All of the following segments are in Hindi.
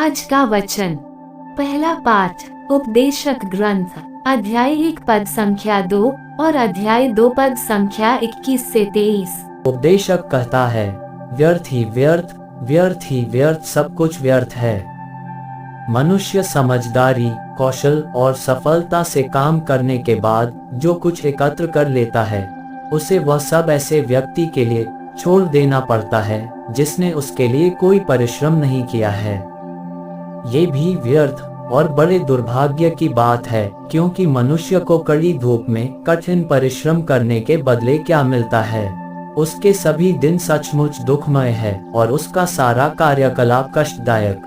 आज का वचन, पहला पाठ उपदेशक ग्रंथ अध्याय 1 पद संख्या 2 और अध्याय 2 पद संख्या 21 से 23। उपदेशक कहता है, व्यर्थ ही व्यर्थ, व्यर्थ ही व्यर्थ, सब कुछ व्यर्थ है। मनुष्य समझदारी, कौशल और सफलता से काम करने के बाद जो कुछ एकत्र कर लेता है, उसे वह सब ऐसे व्यक्ति के लिए छोड़ देना पड़ता है जिसने उसके लिए कोई परिश्रम नहीं किया है। ये भी व्यर्थ और बड़े दुर्भाग्य की बात है, क्योंकि मनुष्य को कड़ी धूप में कठिन परिश्रम करने के बदले क्या मिलता है? उसके सभी दिन सचमुच दुखमय है और उसका सारा कार्यकलाप कष्टदायक।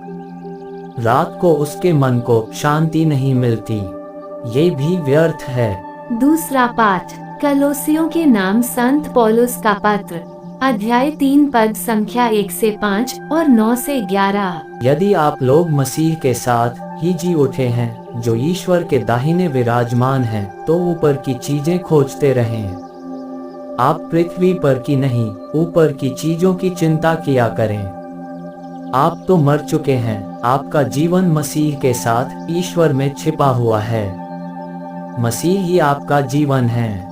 रात को उसके मन को शांति नहीं मिलती। ये भी व्यर्थ है। दूसरा पाठ कलोसियों के नाम संत पौलुस का पत्र अध्याय 3 पद संख्या 1 से 5 और 9 से 11। यदि आप लोग मसीह के साथ ही जी उठे हैं, जो ईश्वर के दाहिने विराजमान हैं, तो ऊपर की चीजें खोजते रहें। आप पृथ्वी पर की नहीं, ऊपर की चीजों की चिंता किया करें। आप तो मर चुके हैं, आपका जीवन मसीह के साथ ईश्वर में छिपा हुआ है। मसीह ही आपका जीवन है।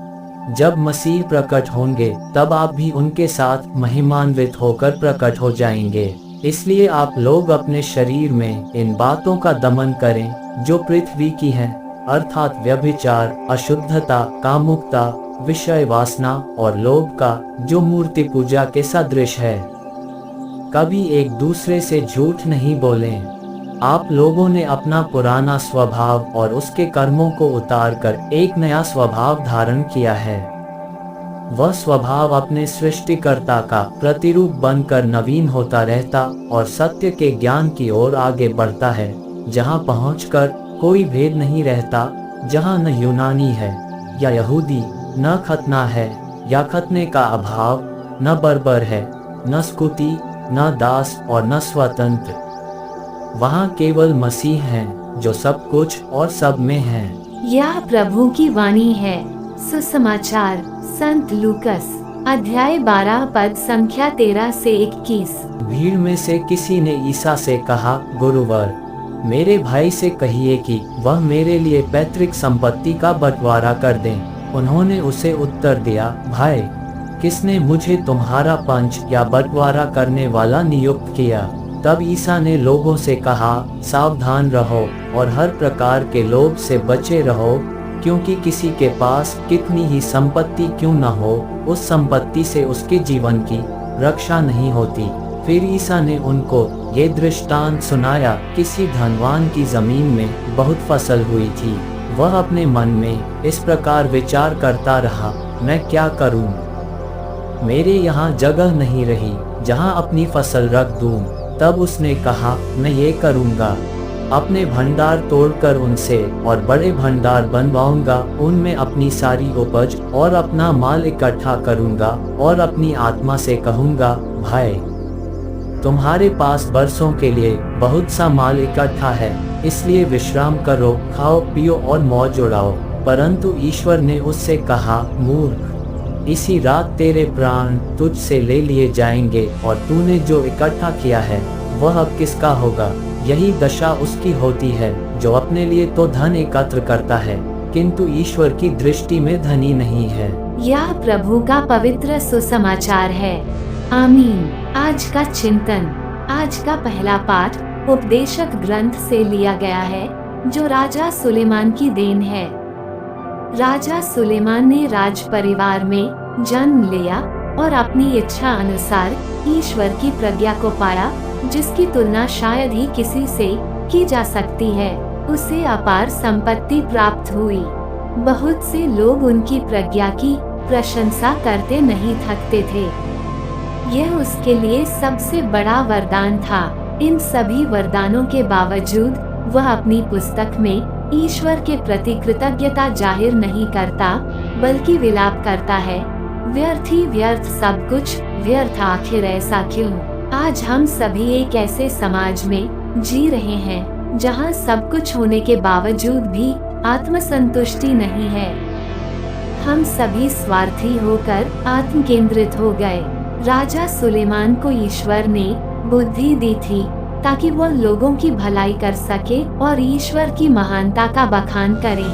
जब मसीह प्रकट होंगे, तब आप भी उनके साथ महिमान्वित होकर प्रकट हो जाएंगे। इसलिए आप लोग अपने शरीर में इन बातों का दमन करें जो पृथ्वी की हैं, अर्थात व्यभिचार, अशुद्धता, कामुकता, विषय वासना और लोभ का, जो मूर्ति पूजा के सदृश है। कभी एक दूसरे से झूठ नहीं बोलें। आप लोगों ने अपना पुराना स्वभाव और उसके कर्मों को उतारकर एक नया स्वभाव धारण किया है। वह स्वभाव अपने सृष्टिकर्ता का प्रतिरूप बनकर नवीन होता रहता और सत्य के ज्ञान की ओर आगे बढ़ता है, जहां पहुंचकर कोई भेद नहीं रहता, जहां न यूनानी है या यहूदी, न खतना है या खतने का अभाव, न बर्बर है, न स्कुति, न दास और न स्वतंत्र। वहाँ केवल मसीह हैं, जो सब कुछ और सब में हैं। यह प्रभु की वाणी है। सुसमाचार संत लूकस अध्याय 12 पद संख्या 13 से 21। भीड़ में से किसी ने ईसा से कहा, गुरुवर, मेरे भाई से कहिए कि वह मेरे लिए पैतृक संपत्ति का बंटवारा कर दें। उन्होंने उसे उत्तर दिया, भाई, किसने मुझे तुम्हारा पंच या बंटवारा करने वाला नियुक्त किया? तब ईसा ने लोगों से कहा, सावधान रहो और हर प्रकार के लोभ से बचे रहो, क्योंकि किसी के पास कितनी ही संपत्ति क्यों न हो, उस संपत्ति से उसके जीवन की रक्षा नहीं होती। फिर ईसा ने उनको ये दृष्टांत सुनाया, किसी धनवान की जमीन में बहुत फसल हुई थी। वह अपने मन में इस प्रकार विचार करता रहा, मैं क्या करूं? मेरे यहाँ जगह नहीं रही जहाँ अपनी फसल रख दूं। तब उसने कहा, मैं ये करूँगा, अपने भंडार तोड़कर उनसे और बड़े भंडार बनवाऊंगा, उनमें अपनी सारी उपज और अपना माल इकट्ठा करूँगा और अपनी आत्मा से कहूँगा, भाई, तुम्हारे पास बरसों के लिए बहुत सा माल इकट्ठा है, इसलिए विश्राम करो, खाओ पियो और मौज उड़ाओ। परंतु ईश्वर ने उससे कहा, मूर्ख, इसी रात तेरे प्राण तुझ से ले लिए जाएंगे और तूने जो इकट्ठा किया है वह अब किसका होगा? यही दशा उसकी होती है जो अपने लिए तो धन एकत्र करता है, किंतु ईश्वर की दृष्टि में धनी नहीं है। यह प्रभु का पवित्र सुसमाचार है। आमीन। आज का चिंतन। आज का पहला पाठ उपदेशक ग्रंथ से लिया गया है, जो राजा सुलेमान की देन है। राजा सुलेमान ने राज परिवार में जन्म लिया और अपनी इच्छा अनुसार ईश्वर की प्रज्ञा को पाया, जिसकी तुलना शायद ही किसी से की जा सकती है। उसे अपार संपत्ति प्राप्त हुई। बहुत से लोग उनकी प्रज्ञा की प्रशंसा करते नहीं थकते थे। यह उसके लिए सबसे बड़ा वरदान था। इन सभी वरदानों के बावजूद वह अपनी पुस्तक में ईश्वर के प्रति कृतज्ञता जाहिर नहीं करता, बल्कि विलाप करता है, व्यर्थ ही व्यर्थ सब कुछ, व्यर्थ आखिर ऐसा क्यों? आज हम सभी एक ऐसे समाज में जी रहे हैं जहां सब कुछ होने के बावजूद भी आत्मसंतुष्टि नहीं है। हम सभी स्वार्थी होकर आत्म केंद्रित हो गए। राजा सुलेमान को ईश्वर ने बुद्धि दी थी ताकि वो लोगों की भलाई कर सके और ईश्वर की महानता का बखान करे।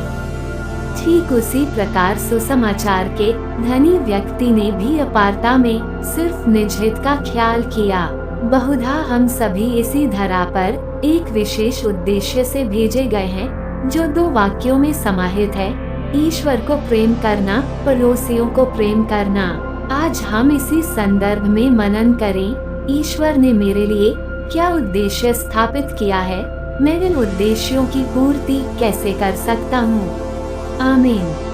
ठीक उसी प्रकार सुसमाचार के धनी व्यक्ति ने भी अपारता में सिर्फ निज हित का ख्याल किया। बहुधा हम सभी इसी धरा पर एक विशेष उद्देश्य से भेजे गए हैं, जो 2 वाक्यों में समाहित है, ईश्वर को प्रेम करना, पड़ोसियों को प्रेम करना। आज हम इसी संदर्भ में मनन करें, ईश्वर ने मेरे लिए क्या उद्देश्य स्थापित किया है, मैं इन उद्देश्यों की पूर्ति कैसे कर सकता हूँ। आमीन।